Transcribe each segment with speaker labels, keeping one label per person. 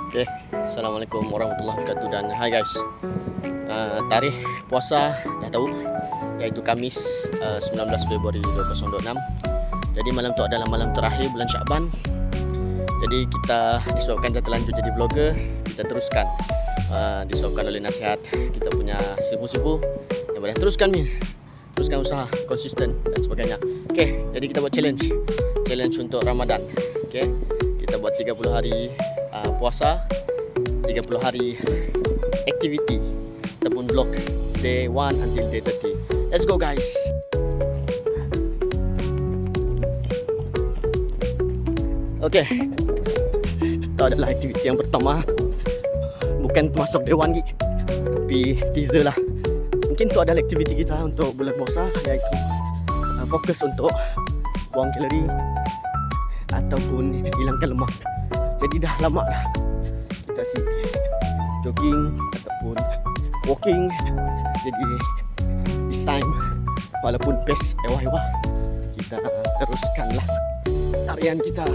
Speaker 1: Okay, Assalamualaikum warahmatullahi wabarakatuh dan hai guys. Tarikh puasa dah tahu, iaitu Khamis 19 Februari 2026. Jadi malam tu adalah malam terakhir bulan Syakban. Jadi kita disebabkan kita terlanjur jadi vlogger, kita teruskan disebabkan oleh nasihat kita punya sifu-sifu yang boleh teruskan usaha konsisten dan sebagainya. Okay, jadi kita buat challenge untuk Ramadan. Okay, kita buat 30 hari puasa, 30 hari activity ataupun vlog day 1 until day 30. Let's go guys. Okay, itu adalah aktiviti yang pertama. Bukan termasuk day 1 lagi, tapi teaser lah. Mungkin itu adalah aktiviti kita untuk bulan puasa, iaitu fokus untuk buang kalori ataupun hilangkan lemak. Jadi dah lama dah kita si jogging ataupun walking. Jadi this time walaupun pace ewah-ewah, kita teruskanlah tarian kita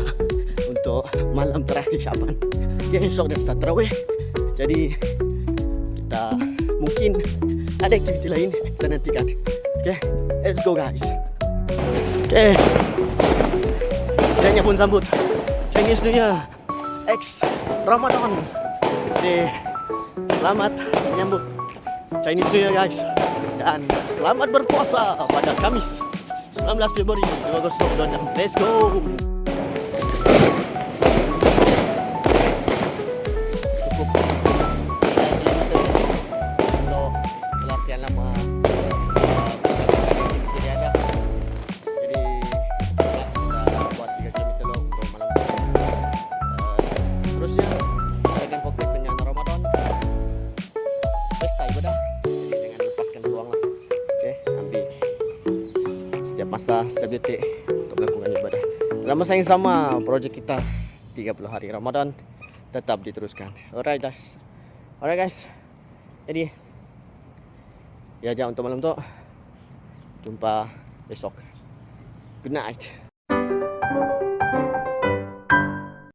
Speaker 1: untuk malam terakhir Syaban. Okay, esok dah start tarawih. Jadi kita mungkin ada aktiviti lain kita nantikan. Okay, let's go guys. Okay, sebenarnya pun sambut Chinese New Year X Ramadan. Okay, selamat menyambut Chinese New Year guys, dan selamat berpuasa pada Khamis 19 Februari 2026. Let's go. Cukup untuk setelah sekian lama aktiviti dia ada. Jadi kita buat 3 km untuk malam ni. Terusnya kita akan fokus dengan Ramadan, pesta ibadah. Jadi jangan lepaskan peluang lah. Okay, ambil setiap masa, setiap detik untuk melakukan ibadah. Dalam masa yang sama, projek kita 30 hari Ramadan tetap diteruskan. Alright guys. Jadi ya, untuk malam tu jumpa besok. Good night.